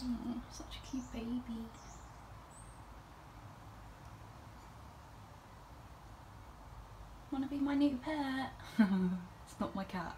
Oh, such a cute baby. Wanna be my new pet? It's not my cat.